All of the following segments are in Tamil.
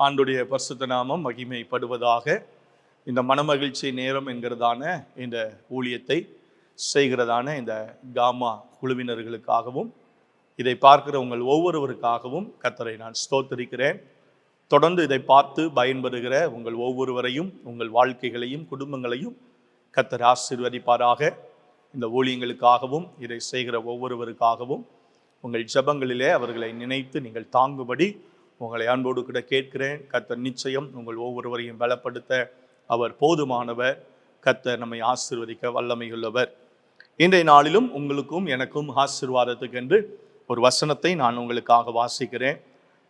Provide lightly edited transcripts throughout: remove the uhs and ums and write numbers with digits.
ஆண்டுடைய பரிசுத்த நாமம் மகிமைப்படுவதாக. இந்த மனமகிழ்ச்சி நேரம் என்கிறதான இந்த ஊழியத்தை செய்கிறதான இந்த காமா குழுவினர்களுக்காகவும் இதை பார்க்கிற உங்கள் ஒவ்வொருவருக்காகவும் கர்த்தரை நான் ஸ்தோத்திரிக்கிறேன். தொடர்ந்து இதை பார்த்து பயன்பெறுகிற உங்கள் ஒவ்வொருவரையும், உங்கள் வாழ்க்கைகளையும், குடும்பங்களையும் கர்த்தர் ஆசீர்வதிப்பாராக. இந்த ஊழியங்களுக்காகவும் இதை செய்கிற ஒவ்வொருவருக்காகவும் உங்கள் ஜெபங்களிலே அவர்களை நினைத்து நீங்கள் தாங்கும்படி உங்களை அன்போடு கூட கேட்கிறேன். கர்த்தர் நிச்சயம் உங்கள் ஒவ்வொருவரையும் பலப்படுத்த அவர் போதுமானவர். கர்த்தர் நம்மை ஆசீர்வதிக்க வல்லமையுள்ளவர். இன்றைய நாளிலும் உங்களுக்கும் எனக்கும் ஆசீர்வாதத்துக்கென்று ஒரு வசனத்தை நான் உங்களுக்காக வாசிக்கிறேன்.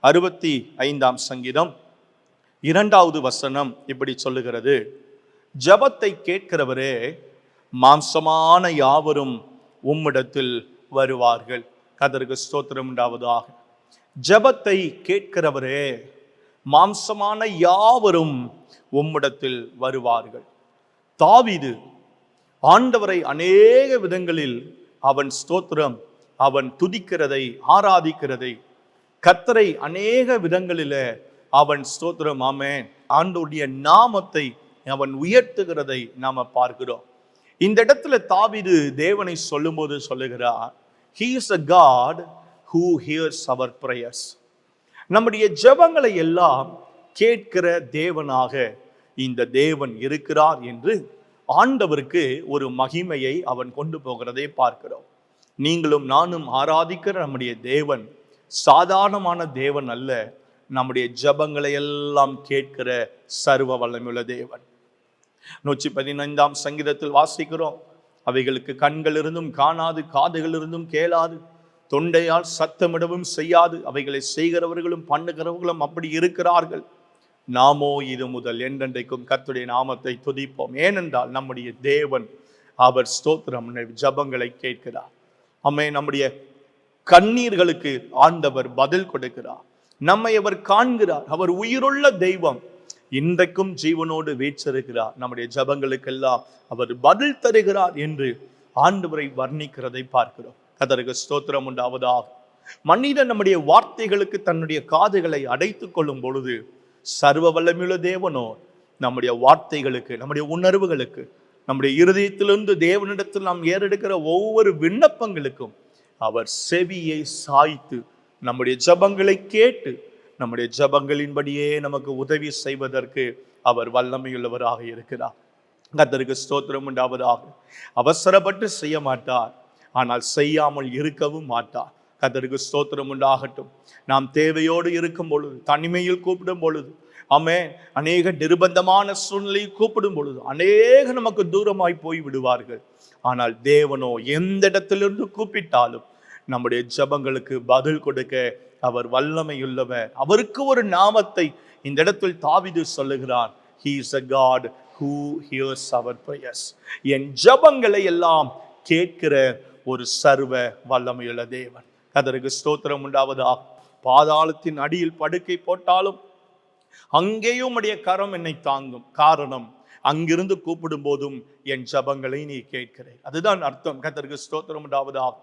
65ஆம் சங்கீதம் 2வது வசனம் இப்படி சொல்லுகிறது: ஜெபத்தை கேட்கிறவரே, மாம்சமான யாவரும் உம்மிடத்தில் வருவார்கள். கர்த்தருக்கு ஸ்தோத்திரம் உண்டாவதாக. ஜெபத்தை கேட்கிறவரே, மாம்சமான யாவரும் உம்மிடத்தில் வருவார்கள். தாவீது ஆண்டவரை அநேக விதங்களில் அவன் ஸ்தோத்திரம், அவன் துதிக்கிறதை, ஆராதிக்கிறதை, கர்த்தரை அநேக விதங்களில் அவன் ஸ்தோத்திரம், ஆமென், ஆண்டவருடைய நாமத்தை அவன் உயர்த்துகிறதை நாம பார்க்கிறோம். இந்த இடத்துல தாவீது தேவனை சொல்லும்போது சொல்லுகிறார், He is a God who hears our prayers. நம்முடைய ஜெபங்களை எல்லாம் கேட்கிற தேவனாக இந்த தேவன் இருக்கிறார் என்று ஆண்டவருக்கு ஒரு மகிமையை அவன் கொண்டு போகிறதை பார்க்கிறோம். நீங்களும் நானும் ஆராதிக்கிற நம்முடைய தேவன் சாதாரணமான தேவன் அல்ல. நம்முடைய ஜெபங்களை எல்லாம் கேட்கிற சர்வ வல்லமையுள்ள தேவன். 115ஆம் சங்கீதத்தில் வாசிக்கிறோம், அவைகளுக்கு கண்கள் இருந்தும் காணாது, காதுகள் இருந்தும் கேளாது, தொண்டையால் சத்தமிடவும் செய்யாது, அவைகளை செய்கிறவர்களும் பண்ணுகிறவர்களும் அப்படி இருக்கிறார்கள். நாமோ இது முதல் என்றென்றைக்கும் கர்த்தருடைய நாமத்தை துதிப்போம். ஏனென்றால் நம்முடைய தேவன் அவர் ஸ்தோத்திரம் ஜெபங்களை கேட்கிறார். நம்முடைய கண்ணீர்களுக்கு ஆண்டவர் பதில் கொடுக்கிறார். நம்மை அவர் காண்கிறார். அவர் உயிருள்ள தெய்வம், இன்றைக்கும் ஜீவனோடு வீற்றிருக்கிறார். நம்முடைய ஜெபங்களுக்கெல்லாம் அவர் பதில் தருகிறார் என்று ஆண்டவரை வர்ணிக்கிறதை பார்க்கிறோம். கர்த்தருக்கு ஸ்தோத்திரம் உண்டாவதாக. மனிதன் நம்முடைய வார்த்தைகளுக்கு தன்னுடைய காதுகளை அடைத்துக் கொள்ளும் பொழுது, சர்வ வல்லமையுள்ள தேவனோ நம்முடைய வார்த்தைகளுக்கு, நம்முடைய உணர்வுகளுக்கு, நம்முடைய இருதயத்திலிருந்து தேவனிடத்தில் நாம் ஏறெடுக்கிற ஒவ்வொரு விண்ணப்பங்களுக்கும் அவர் செவியை சாய்த்து நம்முடைய ஜெபங்களை கேட்டு நம்முடைய ஜெபங்களின்படியே நமக்கு உதவி செய்வதற்கு அவர் வல்லமையுள்ளவராக இருக்கிறார். கர்த்தருக்கு ஸ்தோத்திரம் உண்டாவதாக. அவசரப்பட்டு செய்ய மாட்டார், ஆனால் செய்யாமல் இருக்கவும் மாட்டார். கர்த்தருக்கு ஸ்தோத்திரம் உண்டாகட்டும். நாம் தேவையோடு இருக்கும் பொழுது, தனிமையில் கூப்பிடும் பொழுது, ஆமென், அநேக நிர்பந்தமான சூழ்நிலையில் கூப்பிடும் பொழுது அநேக நமக்கு தூரமாய் போய் விடுவார்கள். ஆனால் தேவனோ எந்த இடத்திலிருந்து கூப்பிட்டாலும் நம்முடைய ஜெபங்களுக்கு பதில் கொடுக்க அவர் வல்லமையுள்ளவர். அவருக்கு ஒரு நாமத்தை இந்த இடத்தில் தாவீது சொல்லுகிறார், He is a God who hears our prayers. என் ஜெபங்களை எல்லாம் கேட்கிற ஒரு சர்வ வல்லமையுள்ள தேவன். கர்த்தருக்கு ஸ்தோத்திரம் உண்டாவதாக. பாதாளத்தின் அடியில் படுக்கை போட்டாலும் அங்கேயும் உடைய கரம் என்னை தாங்கும். காரணம், அங்கிருந்து கூப்பிடும் போதும் என் ஜெபங்களை நீ கேட்கிறேன். அதுதான் அர்த்தம். கர்த்தருக்கு ஸ்தோத்திரம் உண்டாவதாக.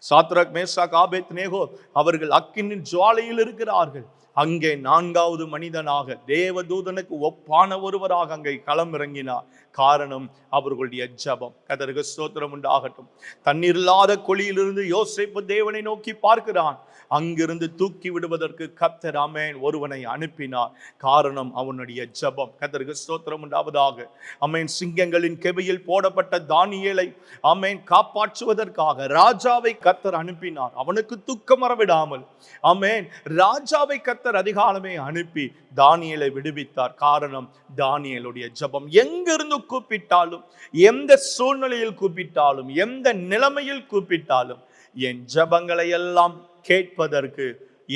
சாத்ராக், மேசாக், ஆபேத்நேகோ அவர்கள் அக்கினின் ஜுவாலையில் இருக்கிறார்கள். அங்கே 4வது மனிதனாக, தேவதூதனுக்கு ஒப்பான ஒருவராக அங்கே களம் இறங்கினார். காரணம், அவர்களுடைய ஜெபம். கர்த்தருக்கு ஸ்தோத்திரம் உண்டாகட்டும். தண்ணீர் இல்லாத குழியிலிருந்து யோசேப்பு தேவனை நோக்கி பார்க்கிறான். அங்கிருந்து தூக்கி விடுவதற்கு கர்த்தர், ஆமென், ஒருவனை அனுப்பினார். காரணம், அவனுடைய ஜெபம். கர்த்தருக்கு ஸ்தோத்திரம் உண்டாவதாக. ஆமென். சிங்கங்களின் கெபியில் போடப்பட்ட தானியேலை, ஆமென், காப்பாற்றுவதற்காக ராஜாவை கர்த்தர் அனுப்பினார். அவனுக்கு துக்கம் வரவிடாமல், ஆமென், ராஜாவை கர்த்தர் அதிகாலமே அனுப்பி தானியேலை விடுவித்தார். காரணம், தானியேலுடைய ஜெபம். எங்கிருந்து கூப்பிட்டாலும், எந்த சூழ்நிலையில் கூப்பிட்டாலும், எந்த நிலைமையில் கூப்பிட்டாலும் என் ஜெபங்களை எல்லாம் கேட்பதற்கு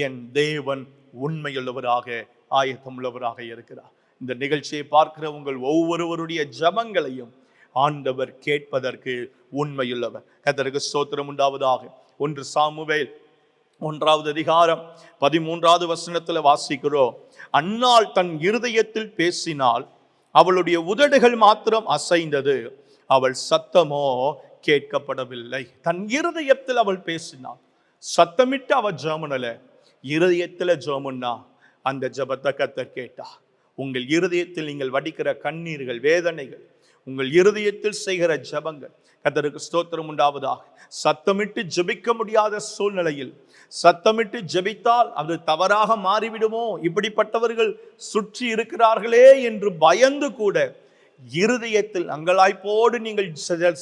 என் தேவன் உண்மையுள்ளவராக, ஆயத்தமுள்ளவராக இருக்கிறார். இந்த நிகழ்ச்சியை பார்க்கிற உங்கள் ஒவ்வொருவருடைய ஜெபங்களையும் ஆண்டவர் கேட்பதற்கு உண்மையுள்ளவர். கர்த்தருக்கு ஸ்தோத்திரம் உண்டாவதாக. 1 சாமுவேல் 1வது அதிகாரம் 13வது வசனத்துல வாசிக்கிறோம், அன்னாள் தன் இருதயத்தில் பேசினால், அவளுடைய உதடுகள் மாத்திரம் அசைந்தது, அவள் சத்தமோ கேட்கப்படவில்லை. தன் இருதயத்தில் அவள் பேசினாள். சத்தமிட்டு அவ ஜெபம் பண்ணல, இருதயத்துல ஜெபம் பண்ணா. அந்த ஜெபத்தை கர்த்தர் கேட்டார். உங்கள் இருதயத்தில் நீங்கள் வடிக்கிற கண்ணீர்கள், வேதனைகள், உங்கள் இருதயத்தில் செய்கிற ஜெபங்கள், கர்த்தருக்கு ஸ்தோத்திரம் உண்டாவதாக. சத்தமிட்டு ஜெபிக்க முடியாத சூழ்நிலையில் சத்தமிட்டு ஜெபித்தால் அது தவறாக மாறிவிடுமோ, இப்படிப்பட்டவர்கள் சுற்றி இருக்கிறார்களே என்று பயந்து கூட இருதயத்தில் அங்கலாய்ப்போடு நீங்கள்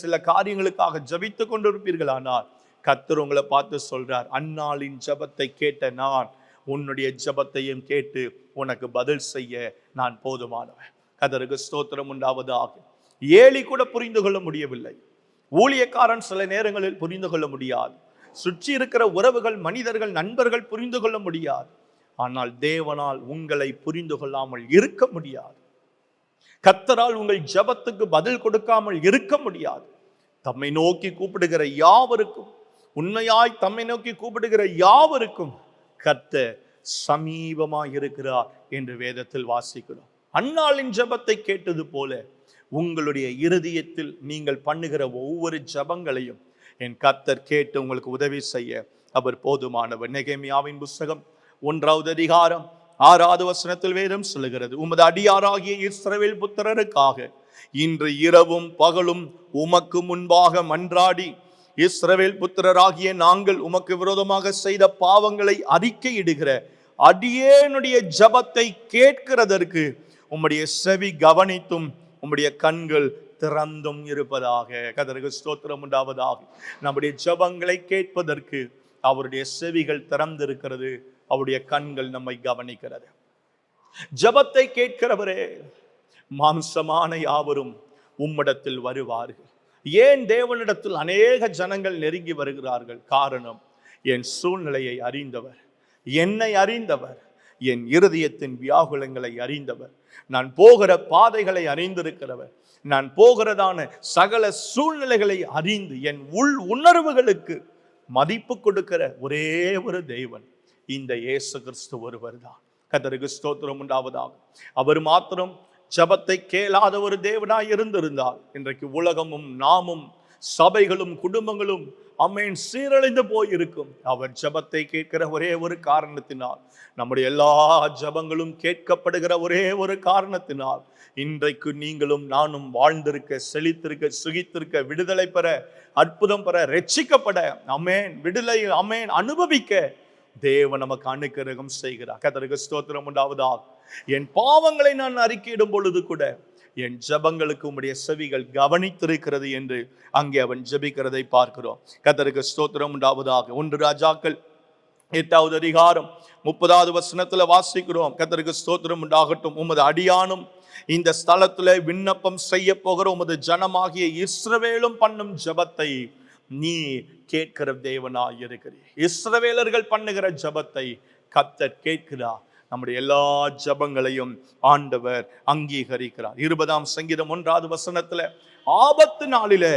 சில காரியங்களுக்காக ஜெபித்துக் கொண்டிருப்பீர்களானால் கர்த்தர் உங்களை பார்த்து சொல்றார், அன்னாளின் ஜெபத்தை கேட்ட நான் உன்னுடைய ஜெபத்தையும் கேட்டு உனக்கு பதில் செய்ய நான் போதுமானவன். கர்த்தருக்கு ஸ்தோத்திரம் உண்டாவதாக. ஏலி கூட புரிந்து கொள்ள முடியவில்லை. ஊழியக்காரன் சில நேரங்களில் புரிந்து கொள்ள முடியாது. சுற்றி இருக்கிற உறவுகள், மனிதர்கள், நண்பர்கள் புரிந்து கொள்ள முடியாது. ஆனால் தேவனால் உங்களை புரிந்து கொள்ளாமல் இருக்க முடியாது. கர்த்தரால் உங்கள் ஜெபத்துக்கு பதில் கொடுக்காமல் இருக்க முடியாது. தம்மை நோக்கி கூப்பிடுகிற யாவருக்கும், உண்மையாய் தம்மை நோக்கி கூப்பிடுகிற யாவருக்கும் கர்த்தர் சமீபமாய் இருக்கிறார் என்று வேதத்தில் வாசிக்கிறோம். அன்னாளின் ஜெபத்தை கேட்டது போல உங்களுடைய இருதயத்தில் நீங்கள் பண்ணுகிற ஒவ்வொரு ஜெபங்களையும் என் கர்த்தர் கேட்டு உங்களுக்கு உதவி செய்ய அவர் போதுமானவர். நெகேமியாவின் புஸ்தகம் 1வது அதிகாரம் 6வது வசனத்தில் வேதம் சொல்லுகிறது, உமது அடியாராகிய இஸ்ரவேல் புத்திரருக்காக இன்று இரவும் பகலும் உமக்கு முன்பாக மன்றாடி இஸ்ரவேல் புத்திரராகிய நாங்கள் உமக்கு விரோதமாக செய்த பாவங்களை அறிக்கையிடுகிற அடியேனுடைய ஜெபத்தை கேட்கிறதற்கு உம்முடைய செவி கவனித்தும் உம்முடைய கண்கள் திறந்தும் இருப்பதாக. கர்த்தருக்கு ஸ்தோத்திரம் உண்டாவதாக. நம்முடைய ஜெபங்களை கேட்பதற்கு அவருடைய செவிகள் திறந்திருக்கிறது, அவருடைய கண்கள் நம்மை கவனிக்கிறது. ஜெபத்தை கேட்கிறவரே, மாம்சமான யாவரும் உம்மிடத்தில் வருவார்கள். ஏன் தேவனிடத்தில் அநேக ஜனங்கள் நெருங்கி வருகிறார்கள்? காரணம், என் சூழ்நிலையை அறிந்தவர், என்னை அறிந்தவர், என் இருதயத்தின் வியாகுலங்களை அறிந்தவர், நான் போகிற பாதைகளை அறிந்திருக்கிறவர், நான் போகிறதான சகல சூழ்நிலைகளை அறிந்து என் உள் உணர்வுகளுக்கு மதிப்பு கொடுக்கிற ஒரே ஒரு தெய்வன் இந்த இயேசு கிறிஸ்து ஒருவர் தான். கர்த்தருக்கு ஸ்தோத்திரம் உண்டாவதாக. அவர் மாத்திரம் ஜெபத்தை கேளாத ஒரு தேவனாய் இருந்திருந்தால் இன்றைக்கு உலகமும் நாமும் சபைகளும் குடும்பங்களும் அமேன் சீரழிந்து போயிருக்கும். அவர் ஜெபத்தை கேட்கிற ஒரே ஒரு காரணத்தினால், நம்முடைய எல்லா ஜெபங்களும் கேட்கப்படுகிற ஒரே ஒரு காரணத்தினால் இன்றைக்கு நீங்களும் நானும் வாழ்ந்திருக்க, செழித்திருக்க, சுகித்திருக்க, விடுதலை பெற, அற்புதம் பெற, ரட்சிக்கப்பட, அமேன் விடுதலை அமேன் அனுபவிக்க தேவன் நமக்கு அனுக்கிரகம் செய்கிறார். கர்த்தருக்கு ஸ்தோத்திரம் உண்டாவதாக. என் பாவங்களை நான் அறிக்கையிடும் பொழுது கூட என் ஜெபங்களுக்கு உம்முடைய செவிகள் கவனித்திருக்கிறது என்று அங்கே அவன் ஜெபிக்கிறதை பார்க்கிறோம். கர்த்தருக்கு ஸ்தோத்திரம் உண்டாவதாக. 1 ராஜாக்கள் 8வது அதிகாரம் 30வது வசனத்துல வாசிக்கிறோம், கர்த்தருக்கு ஸ்தோத்திரம் உண்டாகட்டும், உமது அடியானும் இந்த ஸ்தலத்துல விண்ணப்பம் செய்ய போகிற உமது ஜனமாகிய இஸ்ரவேலும் பண்ணும் ஜெபத்தை நீ கேட்கிற தேவனாய் இருக்கிறீர். இஸ்ரவேலர்கள் பண்ணுகிற ஜெபத்தை கர்த்தர் கேட்கிறார். நம்முடைய எல்லா ஜெபங்களையும் ஆண்டவர் அங்கீகரிக்கிறார். 20ஆம் சங்கீதம் 1வது வசனத்துல, ஆபத்து நாளிலே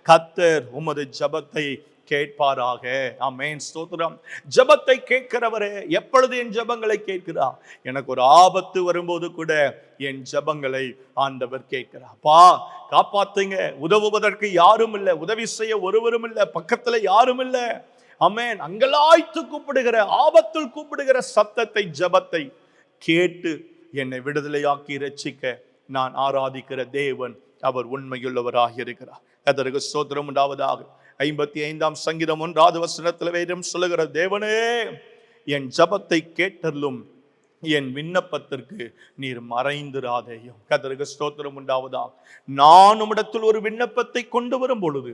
கர்த்தர் உமது ஜெபத்தை கேட்பாராக. ஆமென், ஸ்தோத்திரம். ஜெபத்தை கேட்கிறவரே எப்பொழுது என் ஜெபங்களை கேட்கிறார்? எனக்கு ஒரு ஆபத்து வரும்போது கூட என் ஜெபங்களை ஆண்டவர் கேட்கிறார். பா காப்பாத்துங்க, உதவுவதற்கு யாரும் இல்லை, உதவி செய்ய ஒருவரும் இல்லை, பக்கத்துல யாரும் இல்லை. ஆமென். அங்கலாய்த்து கூப்பிடுகிற, ஆபத்தில் கூப்பிடுகிற சத்தத்தை, ஜெபத்தை கேட்டு என்னை விடுதலையாக்கி ரட்சிக்க நான் ஆராதிக்கிற தேவன் அவர் உண்மையுள்ளவராக இருக்கிறார். கர்த்தருக்கு ஸ்தோத்திரம் உண்டாவதாக. 55ஆம் சங்கீதம் 1வது வசனத்தில் வேதம் சொல்லுகிற, தேவனே என் ஜெபத்தை கேட்டருளும், என் விண்ணப்பத்திற்கு நீர் மறைந்திராதேயும். கர்த்தருக்கு ஸ்தோத்திரம் உண்டாவதாக. நான் உம்மிடத்தில் ஒரு விண்ணப்பத்தை கொண்டு வரும் பொழுது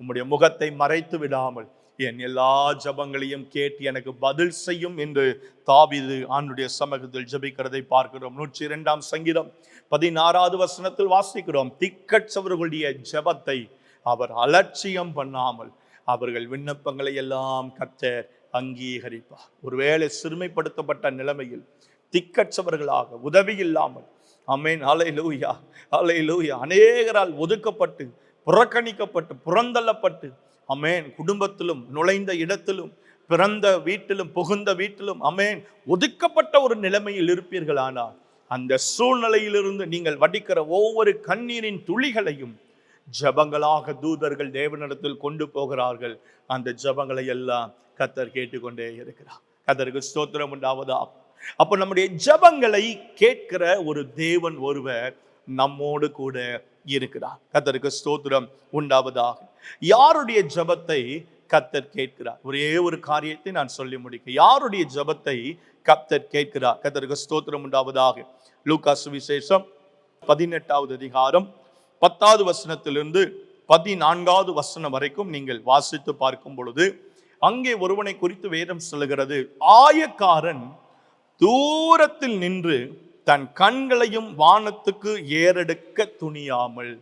உம்முடைய முகத்தை மறைத்து விடாமல் என் எல்லா ஜெபங்களையும் கேட்டு எனக்கு பதில் செய்யும் என்று தாவீது ஆண்டவருடைய சமூகத்தில் ஜெபிக்கிறதை பார்க்கிறோம். 102ஆம் சங்கீதம் 16வது வசனத்தில் வாசிக்கிறோம், திக்கற்றவர்களுடைய ஜெபத்தை அவர் அலட்சியம் பண்ணாமல் அவர்கள் விண்ணப்பங்களை எல்லாம் கர்த்தர் அங்கீகரிப்பார். ஒருவேளை சிறுமைப்படுத்தப்பட்ட நிலைமையில் திக்கற்றவர்களாக, உதவி இல்லாமல், ஆமென், ஹல்லேலூயா, ஹல்லேலூயா, அநேகரால் ஒதுக்கப்பட்டு, புறக்கணிக்கப்பட்டு, புறந்தள்ளப்பட்டு, ஆமென், குடும்பத்திலும் நுழைந்த இடத்திலும், பிறந்த வீட்டிலும், புகுந்த வீட்டிலும், ஆமென், ஒதுக்கப்பட்ட ஒரு நிலைமையில் இருப்பீர்களானால் அந்த சூழ்நிலையிலிருந்து நீங்கள் வடிக்கிற ஒவ்வொரு கண்ணீரின் துளிகளையும் ஜபங்களாக தூதர்கள் தேவனிடத்தில் கொண்டு போகிறார்கள். அந்த ஜபங்களை எல்லாம் கர்த்தர் கேட்டுக்கொண்டே இருக்கிறார். கர்த்தருக்கு ஸ்தோத்திரம் உண்டாவதாக. அப்ப நம்முடைய ஜெபங்களை கேட்கிற ஒரு தேவன் ஒருவர் நம்மோடு கூட இருக்கிறார். கர்த்தருக்கு ஸ்தோத்திரம் உண்டாவதாக. யாருடைய ஜெபத்தை கர்த்தர் கேட்கிறார்? ஒரே ஒரு காரியத்தை நான் சொல்லி முடிக்க, யாருடைய ஜெபத்தை கர்த்தர் கேட்கிறார்? கர்த்தருக்கு ஸ்தோத்திரம் உண்டாவதாக. லூக்கா சுவிசேஷம் 18வது அதிகாரம் 10வது வசனத்திலிருந்து 14வது வசனம் வரைக்கும் நீங்கள் வாசித்து பார்க்கும் பொழுது அங்கே ஒருவனை குறித்து வேதம் சொல்லுகிறது, ஆயக்காரன் தூரத்தில் நின்று தன் கண்களையும் வானத்துக்கு ஏறெடுக்க துணியாமல்.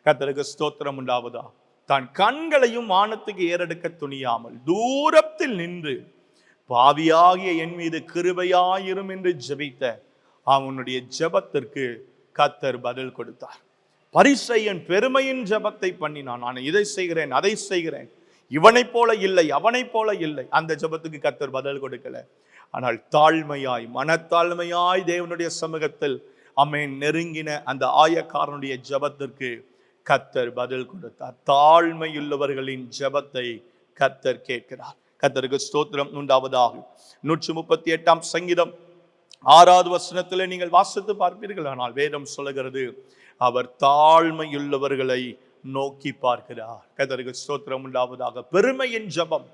கர்த்தருக்கு ஸ்தோத்திரம் உண்டாவதா. தன் கண்களையும் வானத்துக்கு ஏறெடுக்க துணியாமல் தூரத்தில் நின்று பாவியாகிய என் மீது கிருபையாயிரும் என்று ஜெபித்த அவனுடைய ஜெபத்திற்கு கர்த்தர் பதில் கொடுத்தார். பரிசேயன் பெருமையின் ஜெபத்தை பண்ணினான். நான் இதை செய்கிறேன், அதை செய்கிறேன், இவனை போல இல்லை, அவனை போல இல்லை. அந்த ஜெபத்துக்கு கர்த்தர் பதில் கொடுக்கல. ஆனால் தாழ்மையாய், மனத்தாழ்மையாய் தேவனுடைய சமூகத்தில் ஆமென் நெருங்கின அந்த ஆயக்காரனுடைய ஜெபத்திற்கு கர்த்தர் பதில் கொடுத்தார். தாழ்மையுள்ளவர்களின் ஜெபத்தை கர்த்தர் கேட்கிறார். கர்த்தருக்கு ஸ்தோத்திரம் உண்டாவதாக. 138ஆம் சங்கீதம் 6வது வசனத்திலே நீங்கள் வாசித்து பார்ப்பீர்கள். ஆனால் வேதம் சொல்லுகிறது, அவர் தாழ்மையுள்ளவர்களை நோக்கி பார்க்கிறார். கர்த்தருக்கு ஸ்தோத்திரம் உண்டாவதாக. பெருமையின் ஜெபம்,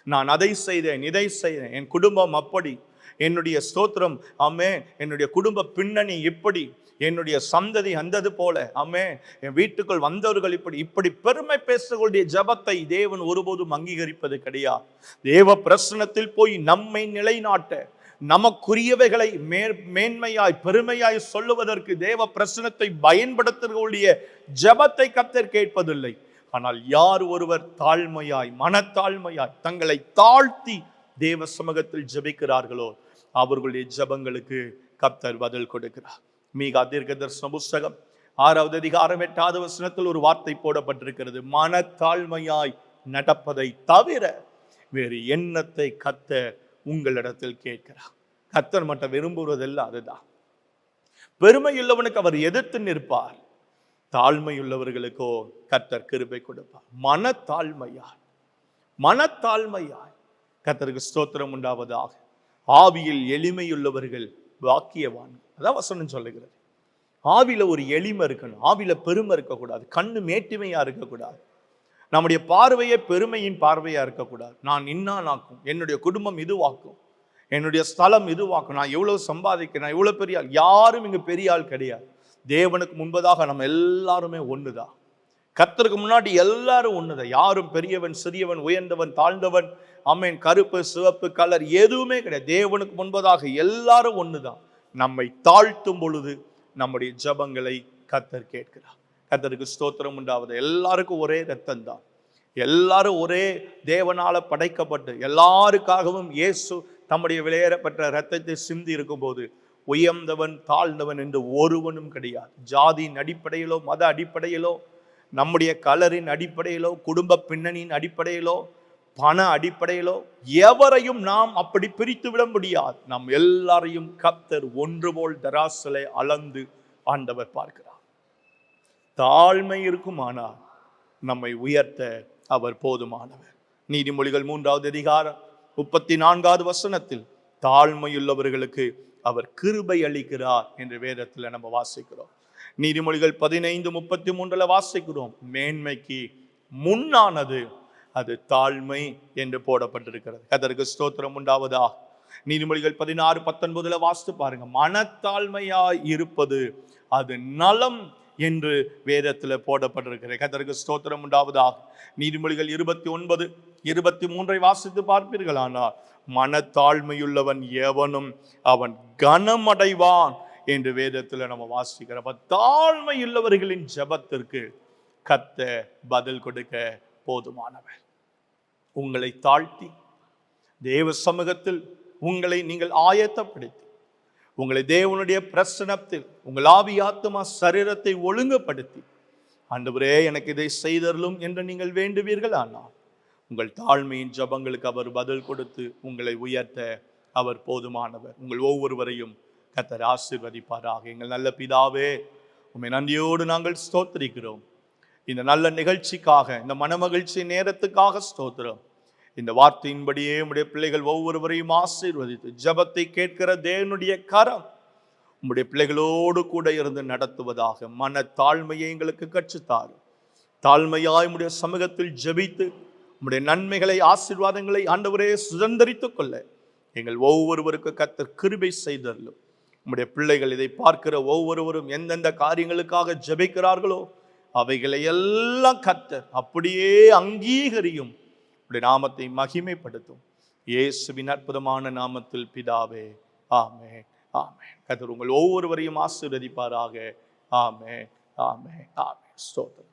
நான் அதை செய்தேன், இதை செய்தேன், என் குடும்பம் அப்படி, என்னுடைய ஸ்தோத்திரம் ஆமென், என்னுடைய குடும்ப பின்னணி இப்படி, என்னுடைய சந்ததி அந்தது போல, ஆமென், என் வீட்டுக்குள் வந்தவர்கள் இப்படி பெருமை பேசுகளுடைய ஜெபத்தை தேவன் ஒருபோதும் அங்கீகரிப்பது கிடையாது. தேவ பிரசன்னத்தில் போய் நம்மை நிலைநாட்ட, நமக்குரியவைகளை மேன்மையாய் பெருமையாய் சொல்லுவதற்கு தேவ பிரசன்னத்தை பயன்படுத்துவர்களுடைய ஜெபத்தை கர்த்தர் கேட்பதில்லை. ஆனால் யார் ஒருவர் தாழ்மையாய், மனத்தாழ்மையாய் தங்களை தாழ்த்தி தேவ சமூகத்தில் ஜெபிக்கிறார்களோ அவர்களுடைய ஜெபங்களுக்கு கர்த்தர் பதில் கொடுக்கிறார். மீகா தீர்க்கதரிசன புஸ்தகம் 6வது அதிகாரம் 8வது வசனத்தில் ஒரு வார்த்தை போடப்பட்டிருக்கிறது, மனத்தாழ்மையாய் நடப்பதை தவிர வேறு எண்ணத்தை கர்த்தர் உங்களிடத்தில் கேட்கிறார். கர்த்தர் மட்டும் விரும்புவதெல்லாம் அதுதான். பெருமையுள்ளவனுக்கு அவர் எதிர்த்து நிற்பார், தாழ்மையுள்ளவர்களுக்கோ கர்த்தர் கிருபை கொடுப்பார். மனத்தாழ்மையாய் கர்த்தருக்கு ஸ்தோத்திரம் உண்டாவதாக. ஆவியில் எளிமையுள்ளவர்கள் பாக்கியவான். அதான் வசனம் சொல்லுகிறது. ஆவியில ஒரு எளிமை இருக்கணும், ஆவியில பெருமை இருக்கக்கூடாது, கண்ணு மேட்டுமையா இருக்கக்கூடாது, நம்முடைய பார்வையே பெருமையின் பார்வையா இருக்கக்கூடாது. நான் இன்னானாக்கும், என்னுடைய குடும்பம் இதுவாக்கும், என்னுடைய ஸ்தலம் இதுவாக்கும், நான் எவ்வளவு சம்பாதிக்கிறேன், நான் எவ்வளவு பெரிய ஆள். யாரும் இங்கு பெரிய ஆள் கிடையாது. தேவனுக்கு முன்பதாக நம்ம எல்லாருமே ஒண்ணுதான். கர்த்தருக்கு முன்னாடி எல்லாரும் ஒண்ணுதான். யாரும் பெரியவன், சிறியவன், உயர்ந்தவன், தாழ்ந்தவன், ஆமென், கருப்பு, சிவப்பு, கலர் எதுவுமே கிடையாது. தேவனுக்கு முன்பதாக எல்லாரும் ஒண்ணுதான். நம்மை தாழ்த்தும் பொழுது நம்முடைய ஜெபங்களை கர்த்தர் கேட்கிறார். கர்த்தருக்கு ஸ்தோத்திரம் உண்டாவது. எல்லாருக்கும் ஒரே ரத்தம் தான், எல்லாரும் ஒரே தேவனால படைக்கப்பட்டு எல்லாருக்காகவும் இயேசு தம்முடைய விலையேறப்பட்ட ரத்தத்தை சிந்தி இருக்கும் போது உயர்ந்தவன் தாழ்ந்தவன் என்று ஒருவனும் கிடையாது. ஜாதியின் அடிப்படையிலோ, மத அடிப்படையிலோ, நம்முடைய கலரின் அடிப்படையிலோ, குடும்ப பின்னணியின் அடிப்படையிலோ, பண அடிப்படையிலோ எவரையும் நாம் அப்படி பிரித்து விட முடியாது. நாம் எல்லாரையும் கர்த்தர் ஒன்று போல் தராசிலே அளந்து ஆண்டவர் பார்க்கிறார். தாழ்மை இருக்குமானால் நம்மை உயர்த்த அவர் போதுமானவர். நீதிமொழிகள் 3வது அதிகாரம் 34வது வசனத்தில் தாழ்மையுள்ளவர்களுக்கு அவர் கிருபை அளிக்கிறார் என்று வேதத்தில் நம்ம வாசிக்கிறோம். நீதிமொழிகள் 15:33 வாசிக்கிறோம், மேன்மைக்கு முன்னானது அது தாழ்மை என்று போடப்பட்டிருக்கிறது. கர்த்தருக்கு ஸ்தோத்திரம் உண்டாவதா. நீதிமொழிகள் 16:19 வாசித்து பாருங்க, மனத்தாழ்மையாய் இருப்பது அது நலம் என்று வேதத்தில் போடப்பட்டிருக்கிறது. கர்த்தருக்கு ஸ்தோத்திரம் உண்டாவதாக. நீதிமொழிகள் 29:23 வாசித்து பார்ப்பீர்களானால், மனத்தாழ்மையுள்ளவன் எவனும் அவன் கனமடைவான் என்று வேதத்தில் நம்ம வாசிக்கிறோம். தாழ்மையுள்ளவர்களின் ஜெபத்திற்கு கர்த்தர் பதில் கொடுக்க போதுமானவர். உங்களை தாழ்த்தி தேவ சமூகத்தில் உங்களை நீங்கள் ஆயத்தப்படுத்தி உங்களை தேவனுடைய பிரசன்னத்தில் உங்கள் ஆவி ஆத்துமா சரீரத்தை ஒழுங்குபடுத்தி, ஆண்டவரே எனக்கு இதை செய்தருளும் என்று நீங்கள் வேண்டுவீர்கள். ஆனால் உங்கள் தாழ்மையின் ஜெபங்களுக்கு அவர் பதில் கொடுத்து உங்களை உயர்த்த அவர் போதுமானவர். உங்கள் ஒவ்வொருவரையும் கர்த்தர் ஆசீர்வதிப்பாராக. எங்கள் நல்ல பிதாவே, உம்மை நன்றியோடு நாங்கள் ஸ்தோத்திரிக்கிறோம். இந்த நல்ல நிகழ்ச்சிக்காக, இந்த மனமகிழ்ச்சி நேரத்துக்காக ஸ்தோத்திரம். இந்த வார்த்தையின்படியே உம்முடைய பிள்ளைகள் ஒவ்வொருவரையும் ஆசீர்வதித்து ஜெபத்தை கேட்கிற தேவனுடைய கரம் உம்முடைய பிள்ளைகளோடு கூட இருந்து நடத்துவதாக. மன தாழ்மையை எங்களுக்கு கற்றுத்தாரு. தாழ்மையாய் உம்முடைய சமூகத்தில் ஜெபித்து உம்முடைய நன்மைகளை ஆசீர்வாதங்களை ஆண்டவரே சுதந்தரித்துக் கொள்ள எங்கள் ஒவ்வொருவருக்கு கர்த்தர் கிருபை செய்தருளும். உம்முடைய பிள்ளைகள் இதை பார்க்கிற ஒவ்வொருவரும் எந்தெந்த காரியங்களுக்காக ஜெபிக்கிறார்களோ அவைகளை எல்லாம் கர்த்தர் அப்படியே அங்கீகரியும். உம்முடைய நாமத்தை மகிமைப்படுத்தும். இயேசுவின் அற்புதமான நாமத்தில் பிதாவே, ஆமென், ஆமென். கர்த்தர் உங்கள் ஒவ்வொருவரையும் ஆசீர்வதிப்பாராக. ஆமென், ஆமென், ஆமென். ஸ்தோத்திரம்.